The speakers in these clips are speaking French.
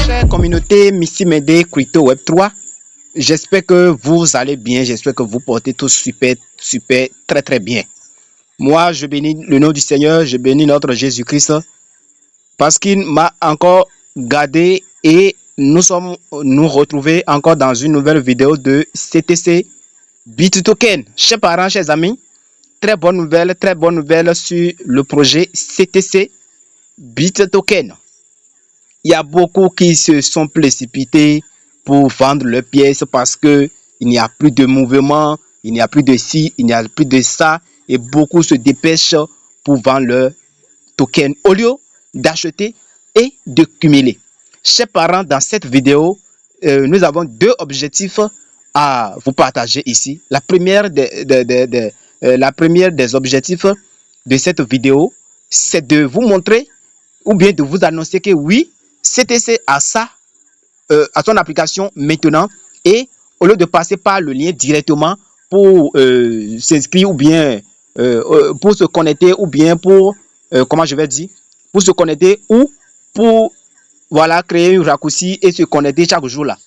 Chère communauté Missy Médé Crypto Web 3, j'espère que vous allez bien, j'espère que vous portez tous super, très bien. Moi, je bénis le nom du Seigneur, je bénis notre Jésus-Christ parce qu'il m'a encore gardé et nous retrouvés encore dans une nouvelle vidéo de CTC BitToken. Chers parents, chers amis, très bonne nouvelle sur le projet CTC BitToken. Il y a beaucoup qui se sont précipités pour vendre leurs pièces parce que il n'y a plus de mouvement, il n'y a plus de ci, il n'y a plus de ça, et beaucoup se dépêchent pour vendre leurs tokens au lieu d'acheter et de cumuler. Chers parents, dans cette vidéo, nous avons deux objectifs à vous partager ici. La première des objectifs de cette vidéo, c'est de vous montrer ou bien de vous annoncer que oui, CTC a ça à son application maintenant, et au lieu de passer par le lien directement pour s'inscrire ou bien pour se connecter ou bien pour pour se connecter ou pour créer un raccourci et se connecter chaque jour là.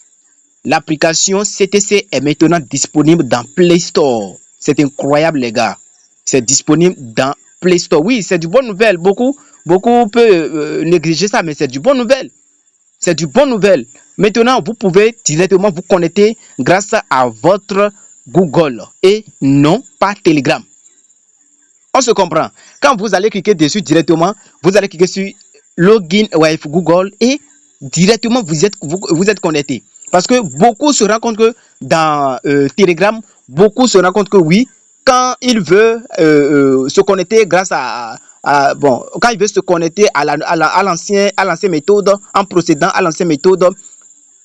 L'application CTC est maintenant disponible dans Play Store. C'est incroyable les gars. C'est disponible dans Play Store. Oui, c'est du bonne nouvelle. Beaucoup peuvent négliger ça, mais c'est du bonne nouvelle. C'est du bonne nouvelle. Maintenant, vous pouvez directement vous connecter grâce à votre Google et non pas Telegram. On se comprend. Quand vous allez cliquer dessus directement, vous allez cliquer sur Login with Google et directement vous êtes connecté. Parce que beaucoup se rendent compte que dans Telegram, beaucoup se rendent compte que oui, quand il veut se connecter grâce quand il veut se connecter à l'ancienne méthode, en procédant à l'ancienne méthode,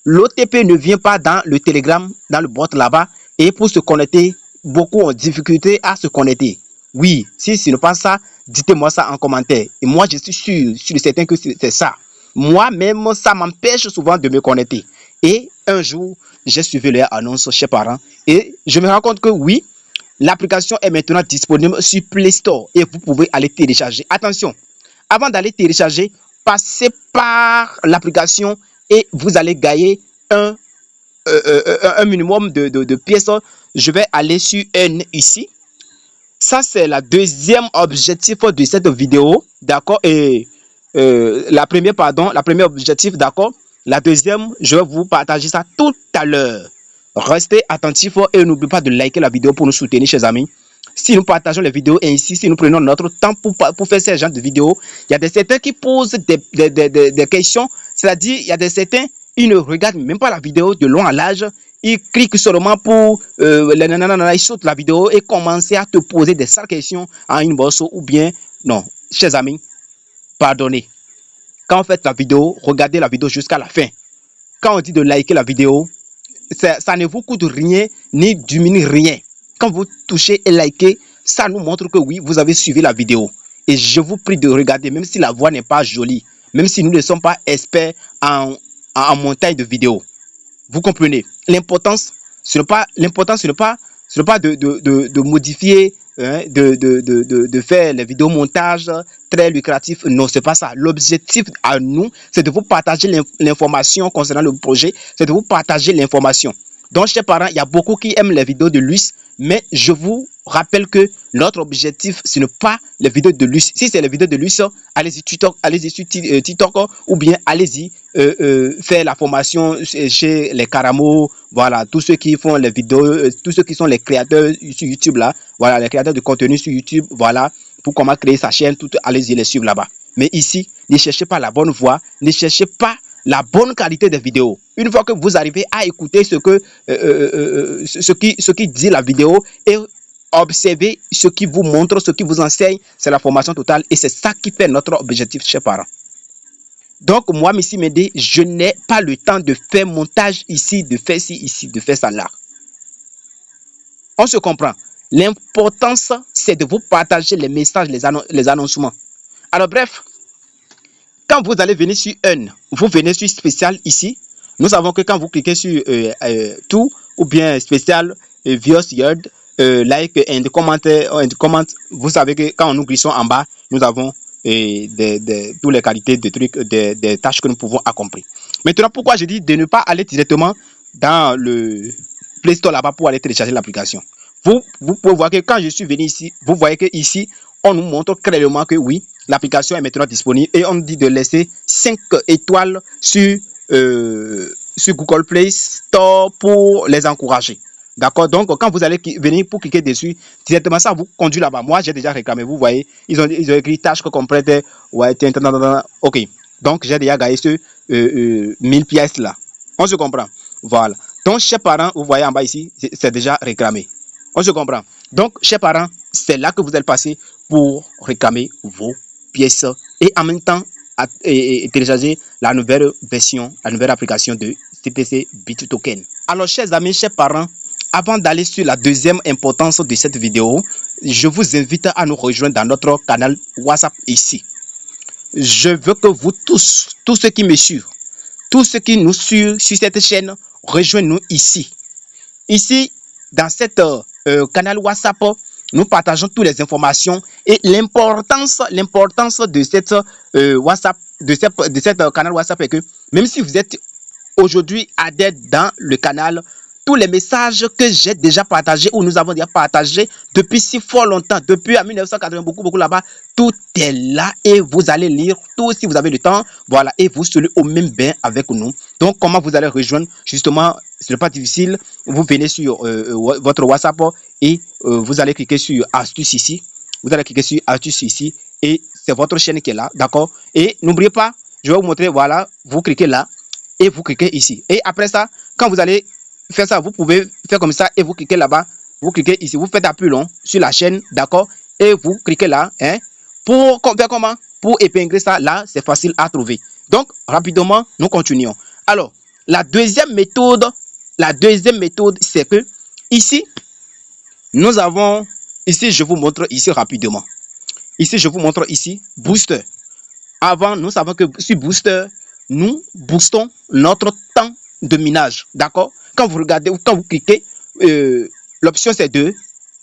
l'OTP ne vient pas dans le Telegram, dans le bot là-bas, et pour se connecter, beaucoup ont difficulté à se connecter. Oui, si ce n'est pas ça, dites-moi ça en commentaire. Et moi, je suis sûr certain que c'est ça. Moi-même, ça m'empêche souvent de me connecter. Et un jour, j'ai suivi leur annonce chez parents et je me rends compte que oui, l'application est maintenant disponible sur Play Store et vous pouvez aller télécharger. Attention, avant d'aller télécharger, passez par l'application et vous allez gagner un minimum de pièces. Je vais aller sur N ici. Ça, c'est la deuxième objectif de cette vidéo, d'accord? Et la première objectif, d'accord? La deuxième, je vais vous partager ça tout à l'heure. Restez attentifs et n'oubliez pas de liker la vidéo pour nous soutenir, chers amis. Si nous partageons les vidéos ainsi, si nous prenons notre temps pour faire ce genre de vidéos, il y a certains qui posent des questions. C'est-à-dire, il y a certains, ils ne regardent même pas la vidéo de long à large. Ils cliquent seulement pour ils sautent la vidéo et commencent à te poser des sales questions en inbox ou bien non. Chers amis, pardonnez. Quand vous faites la vidéo, regardez la vidéo jusqu'à la fin. Quand on dit de liker la vidéo, ça ne vous coûte rien ni diminue rien. Quand vous touchez et likez, ça nous montre que oui, vous avez suivi la vidéo. Et je vous prie de regarder, même si la voix n'est pas jolie, même si nous ne sommes pas experts en montage de vidéos. Vous comprenez? L'importance, ce n'est pas de modifier, hein, de faire les vidéos montage très lucratifs. Non, c'est pas ça. L'objectif à nous, c'est de vous partager l'information concernant le projet, c'est de vous partager l'information. Donc, chers parents, il y a beaucoup qui aiment les vidéos de luxe, mais je vous rappelle que notre objectif, ce n'est pas les vidéos de luxe. Si c'est les vidéos de luxe, allez-y sur TikTok ou bien allez-y faire la formation chez les Caramo. Voilà, tous ceux qui font les vidéos, tous ceux qui sont les créateurs sur YouTube là, voilà, les créateurs de contenu sur YouTube, voilà, pour comment créer sa chaîne, allez-y les suivre là-bas. Mais ici, ne cherchez pas la bonne voie, ne cherchez pas la bonne qualité des vidéos. Une fois que vous arrivez à écouter ce qui dit la vidéo et observer ce qui vous montre, ce qui vous enseigne, c'est la formation totale et c'est ça qui fait notre objectif, chers parents. Donc, moi, Missy Médé, je n'ai pas le temps de faire montage ici, de faire ci, ici, de faire ça là. On se comprend. L'importance, c'est de vous partager les messages, les annoncements. Alors, bref, quand vous allez venir sur vous venez sur spécial ici. Nous savons que quand vous cliquez sur tout ou bien spécial, Vios Yard, like and comment. Vous savez que quand nous glissons en bas, nous avons toutes les qualités de trucs, des tâches que nous pouvons accomplir. Maintenant, pourquoi je dis de ne pas aller directement dans le Play Store là-bas pour aller télécharger l'application. Vous pouvez voir que quand je suis venu ici, vous voyez que ici, on nous montre clairement que oui, l'application est maintenant disponible et on dit de laisser 5 étoiles sur Google Play Store pour les encourager. D'accord? Donc, quand vous allez venir pour cliquer dessus, directement ça vous conduit là-bas. Moi, j'ai déjà réclamé. Vous voyez, ils ont écrit tâche complète. Ouais, ok. Donc, j'ai déjà gagné ce 1000 pièces là. On se comprend. Voilà. Donc, chers parents, vous voyez en bas ici, c'est déjà réclamé. On se comprend. Donc, chers parents, c'est là que vous allez passer pour réclamer vos pièces et en même temps et télécharger la nouvelle version, la nouvelle application de CTC BitToken. Alors, chers amis, chers parents, avant d'aller sur la deuxième importance de cette vidéo, je vous invite à nous rejoindre dans notre canal WhatsApp ici. Je veux que vous tous ceux qui me suivent, tous ceux qui nous suivent sur cette chaîne, rejoignez-nous ici. Ici, dans cette canal WhatsApp, nous partageons toutes les informations et l'importance de cette WhatsApp, de cette canal WhatsApp est que même si vous êtes aujourd'hui adepte dans le canal, tous les messages que j'ai déjà partagés ou nous avons déjà partagés depuis si fort longtemps, depuis 1980, beaucoup là-bas, tout est là et vous allez lire tout si vous avez le temps, voilà, et vous serez au même bain avec nous. Donc, comment vous allez rejoindre, justement, ce n'est pas difficile, vous venez sur votre WhatsApp et vous allez cliquer sur astuce ici, et c'est votre chaîne qui est là, d'accord? Et n'oubliez pas, je vais vous montrer, voilà, vous cliquez là et vous cliquez ici. Et après ça, quand vous allez faire ça, vous pouvez faire comme ça et vous cliquez là-bas, vous cliquez ici, vous faites appui long sur la chaîne, d'accord, et vous cliquez là, hein, pour faire comment? Pour épingler ça, là, c'est facile à trouver. Donc, rapidement, nous continuons. Alors, la deuxième méthode, c'est que ici, nous avons, ici, je vous montre ici rapidement. Ici, je vous montre ici, Booster. Avant, nous savons que sur Booster, nous boostons notre temps de minage, d'accord? Quand vous regardez, quand vous cliquez, l'option c'est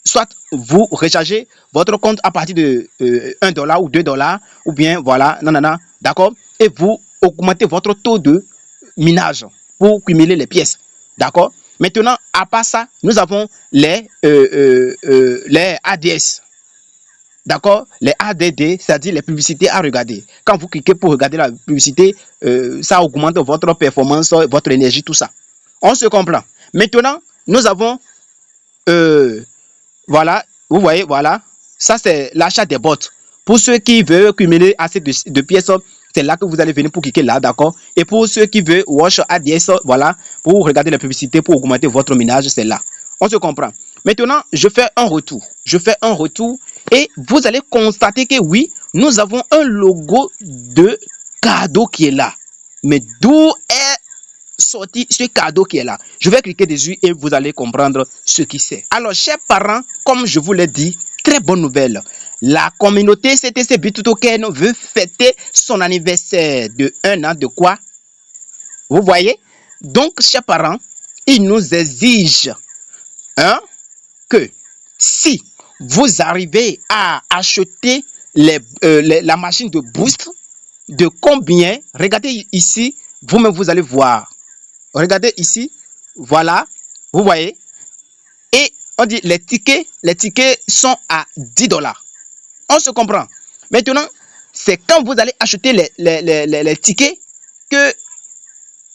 soit vous rechargez votre compte à partir de $1 ou $2, ou bien voilà, d'accord? Et vous augmentez votre taux de minage pour cumuler les pièces, d'accord? Maintenant, à part ça, nous avons les ADS. D'accord? Les ADD, c'est-à-dire les publicités à regarder. Quand vous cliquez pour regarder la publicité, ça augmente votre performance, votre énergie, tout ça. On se comprend. Maintenant, nous avons, voilà, vous voyez, voilà, ça c'est l'achat des bots. Pour ceux qui veulent cumuler assez de pièces, c'est là que vous allez venir pour cliquer là, d'accord? Et pour ceux qui veulent watch ADS, voilà, pour regarder la publicité, pour augmenter votre minage, c'est là. On se comprend. Maintenant, je fais un retour. Et vous allez constater que oui, nous avons un logo de cadeau qui est là. Mais d'où est sorti ce cadeau qui est là? Je vais cliquer dessus et vous allez comprendre ce qui c'est. Alors, chers parents, comme je vous l'ai dit, très bonne nouvelle. La communauté CTC BitToken veut fêter son anniversaire de 1 an de quoi? Vous voyez? Donc, chers parents, ils nous exigent que si vous arrivez à acheter la machine de boost, de combien? Regardez ici, vous-même vous allez voir. Regardez ici, voilà, vous voyez. Et on dit les tickets sont à $10. On se comprend. Maintenant, c'est quand vous allez acheter les tickets que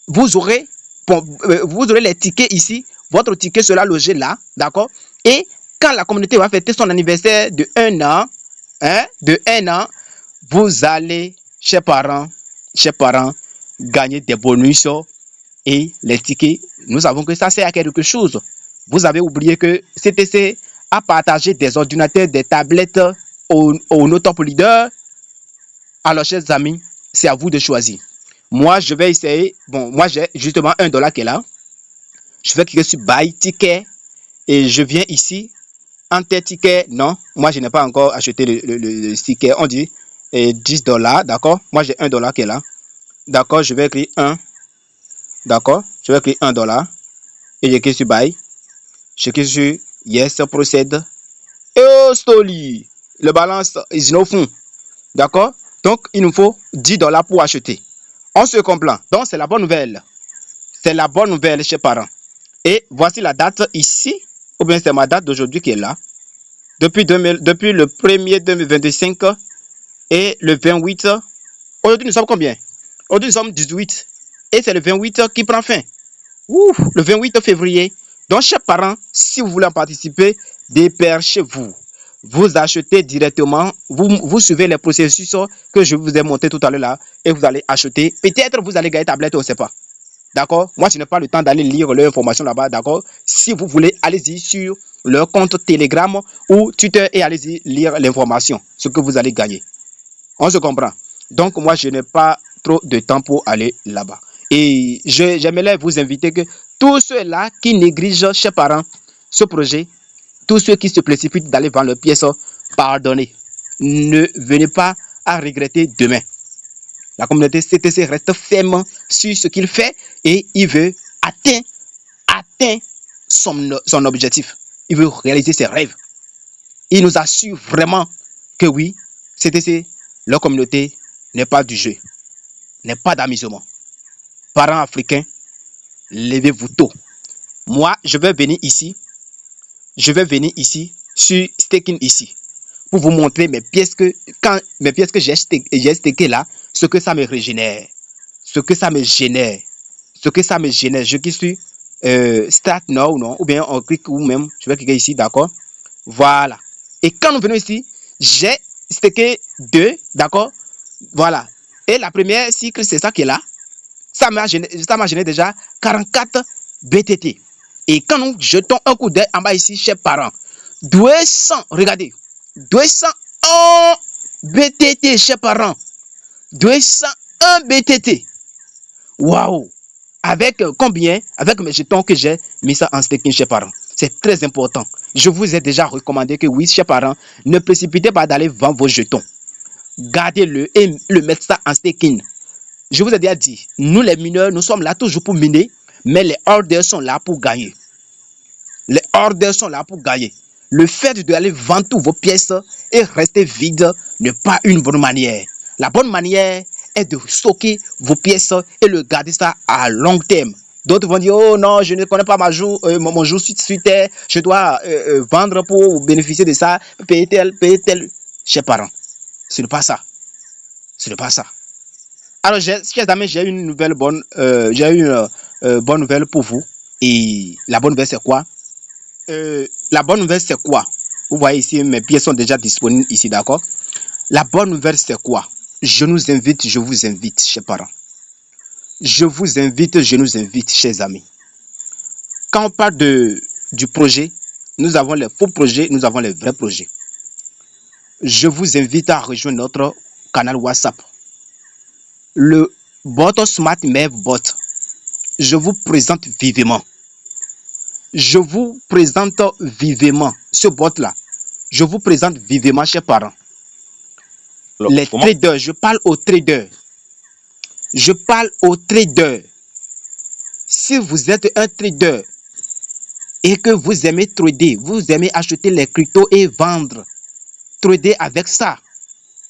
vous aurez les tickets ici. Votre ticket sera logé là, d'accord? Et quand la communauté va fêter son anniversaire de 1 an, vous allez, chers parents, gagner des bonus et les tickets. Nous savons que ça sert à quelque chose. Vous avez oublié que CTC a partagé des ordinateurs, des tablettes aux top leaders. Alors, chers amis, c'est à vous de choisir. Moi, je vais essayer. Bon, moi, j'ai justement $1 qui est là. Je vais cliquer sur Buy Ticket et je viens ici. Enter ticket, non. Moi, je n'ai pas encore acheté le ticket. On dit $10, d'accord. Moi, j'ai $1 qui est là. D'accord, je vais cliquer 1. D'accord, je vais cliquer $1 et je clique sur Buy. Je clique sur Yes, procède. Et Stoli, le balance is no fond. D'accord? Donc, il nous faut $10 pour acheter. On se comprend. Donc, c'est la bonne nouvelle. C'est la bonne nouvelle, chers parents. Et voici la date ici, ou bien c'est ma date d'aujourd'hui qui est là. Depuis le 1er 2025 et le 28. Aujourd'hui, nous sommes combien? Aujourd'hui, nous sommes 18. Et c'est le 28 qui prend fin. Ouf, le 28 février. Donc, chers parents, si vous voulez en participer, dépêchez-vous. Vous achetez directement, vous suivez les processus que je vous ai montré tout à l'heure là, et vous allez acheter. Peut-être vous allez gagner tablette, on ne sait pas. D'accord? Moi, je n'ai pas le temps d'aller lire leurs informations là-bas. D'accord? Si vous voulez, allez-y sur leur compte Telegram ou Twitter et allez-y lire l'information, ce que vous allez gagner. On se comprend. Donc, moi, je n'ai pas trop de temps pour aller là-bas. Et j'aimerais vous inviter que tous ceux-là qui négligent, chers parents, ce projet, tous ceux qui se précipitent d'aller vendre leurs pièces, pardonnez. Ne venez pas à regretter demain. La communauté CTC reste ferme sur ce qu'il fait et il veut atteindre son objectif. Il veut réaliser ses rêves. Il nous assure vraiment que oui, CTC, leur communauté n'est pas du jeu, n'est pas d'amusement. Parents africains, levez-vous tôt. Moi, je vais venir ici sur Staking ici pour vous montrer mes pièces que j'ai stacké là, ce que ça me régénère, ce que ça me génère. Je clique sur Start Now, non, ou bien on clique ou même, je vais cliquer ici, d'accord. Voilà. Et quand nous venons ici, j'ai stacké 2, d'accord. Voilà. Et la première cycle, c'est ça qui est là. Ça m'a généré déjà 44 BTT. Et quand nous jetons un coup d'œil en bas ici, chers parents, 200, regardez, 201 BTT, chers parents. 201 BTT. Waouh! Avec combien? Avec mes jetons que j'ai mis ça en staking, chers parents. C'est très important. Je vous ai déjà recommandé que oui, chers parents, ne précipitez pas d'aller vendre vos jetons. Gardez-le et le mettre ça en staking. Je vous ai déjà dit, nous les mineurs, nous sommes là toujours pour miner, mais les orders sont là pour gagner. Les orders sont là pour gagner. Le fait d'aller vendre toutes vos pièces et rester vide n'est pas une bonne manière. La bonne manière est de stocker vos pièces et le garder ça à long terme. D'autres vont dire, oh non, je ne connais pas mon jour sur terre, je dois vendre pour bénéficier de ça, payer tel. Chers parents, ce n'est pas ça. Ce n'est pas ça. Alors, chers amis, j'ai une bonne nouvelle pour vous. Et la bonne nouvelle, c'est quoi? La bonne nouvelle, c'est quoi? Vous voyez ici, mes pièces sont déjà disponibles ici, d'accord? La bonne nouvelle, c'est quoi? Je vous invite, chers parents. Je nous invite, chers amis. Quand on parle du projet, nous avons les faux projets, nous avons les vrais projets. Je vous invite à rejoindre notre canal WhatsApp. Le bot Smart Mev Bot. Je vous présente vivement. Ce bot-là. Je vous présente vivement, chers parents. Alors, les traders, je parle aux traders. Si vous êtes un trader et que vous aimez trader, vous aimez acheter les cryptos et vendre, trader avec ça.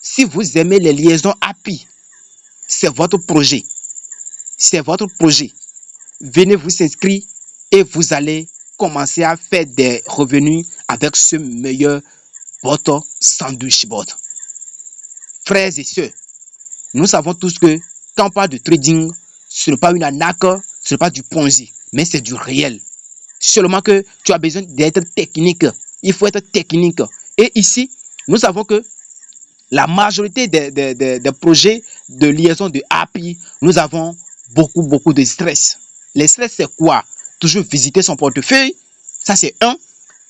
Si vous aimez les liaisons API, c'est votre projet. Venez vous inscrire et vous allez commencer à faire des revenus avec ce meilleur bot sandwich bot. Frères et sœurs, nous savons tous que quand on parle de trading, ce n'est pas une arnaque, ce n'est pas du Ponzi, mais c'est du réel. Seulement que tu as besoin d'être technique. Il faut être technique. Et ici, nous savons que la majorité des projets de liaison de API, nous avons beaucoup de stress. Le stress, c'est quoi? Toujours visiter son portefeuille, ça c'est 1.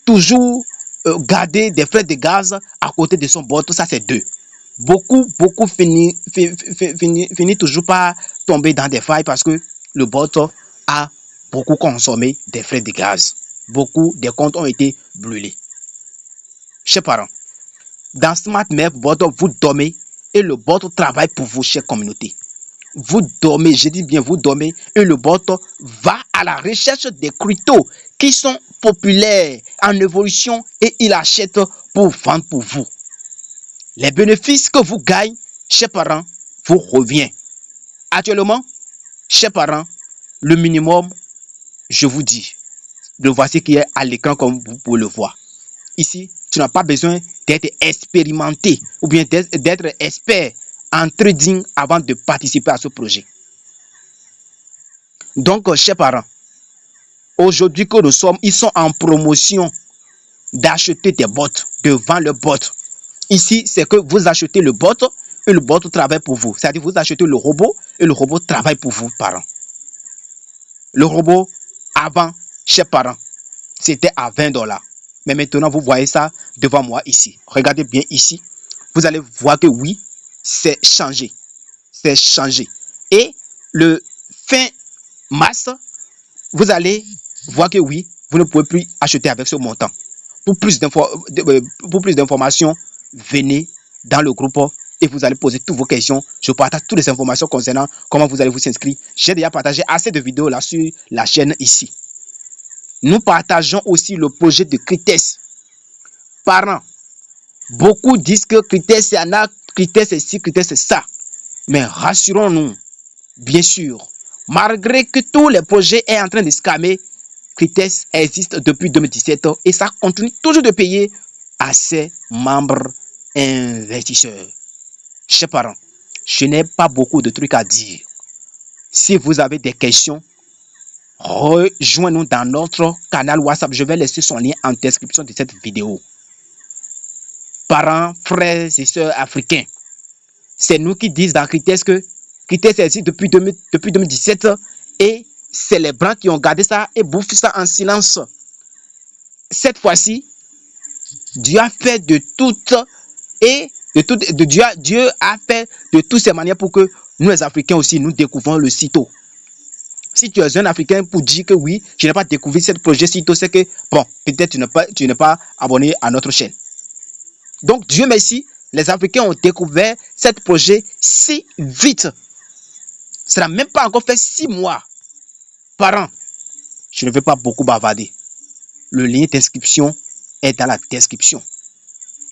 Toujours garder des frais de gaz à côté de son bot, ça c'est 2. Beaucoup finissent toujours par tomber dans des failles parce que le bot a beaucoup consommé des frais de gaz. Beaucoup des comptes ont été brûlés. Chers parents, dans Smart Mev Bot, vous dormez et le bot travaille pour vous, chère communauté. vous dormez, je dis bien vous dormez, et le bot va à la recherche des cryptos qui sont populaires, en évolution, et il achète pour vendre pour vous. Les bénéfices que vous gagnez, chers parents, vous revient. Actuellement, chers parents, le minimum, je vous dis, le voici qui est à l'écran comme vous pouvez le voir. Ici, tu n'as pas besoin d'être expérimenté ou bien d'être expert en trading avant de participer à ce projet. Donc, chers parents, aujourd'hui que nous sommes, ils sont en promotion d'acheter des bots, de vendre le bot. Ici, c'est que vous achetez le bot et le bot travaille pour vous. C'est-à-dire vous achetez le robot et le robot travaille pour vous, parents. Le robot, avant, chers parents, c'était à 20 $. Mais maintenant, vous voyez ça devant moi ici. Regardez bien ici. Vous allez voir que oui, c'est changé. C'est changé. Et le fin mars, vous allez voir que oui, vous ne pouvez plus acheter avec ce montant. Pour plus d'informations, venez dans le groupe et vous allez poser toutes vos questions. Je partage toutes les informations concernant comment vous allez vous inscrire. J'ai déjà partagé assez de vidéos là sur la chaîne ici. Nous partageons aussi le projet de Cryptes. Parents, beaucoup disent que Cryptes c'est un acte, Cryptes c'est ci, Cryptes c'est ça. Mais rassurons-nous, bien sûr, malgré que tous les projets sont en train de scammer, Cryptes existe depuis 2017 et ça continue toujours de payer à ses membres investisseurs. Chers parents, je n'ai pas beaucoup de trucs à dire. Si vous avez des questions, rejoignez-nous dans notre canal WhatsApp. Je vais laisser son lien en description de cette vidéo. Parents, frères et sœurs africains, c'est nous qui disons dans Cryptes que Cryptes existe depuis 2017 et c'est les Blancs qui ont gardé ça et bouffé ça en silence. Cette fois-ci, Dieu a fait de toutes et Dieu a fait de toutes ces manières pour que nous les Africains aussi nous découvrons le sitôt. Si tu es un Africain pour dire que oui, je n'ai pas découvert ce projet sitôt, c'est que bon, peut-être tu n'es pas abonné à notre chaîne. Donc Dieu merci, les Africains ont découvert ce projet si vite. Ça n'a même pas encore fait 6 mois. Parents, je ne vais pas beaucoup bavarder. Le lien d'inscription est dans la description.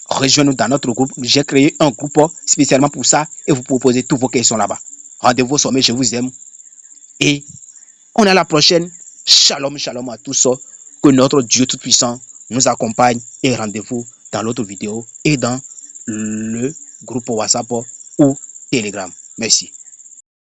Rejoignez-nous dans notre groupe. J'ai créé un groupe spécialement pour ça et vous proposez toutes vos questions là-bas. Rendez-vous au sommet, je vous aime. Et on est à la prochaine. Shalom, shalom à tous. Que notre Dieu Tout-Puissant nous accompagne et rendez-vous dans l'autre vidéo et dans le groupe WhatsApp ou Telegram. Merci.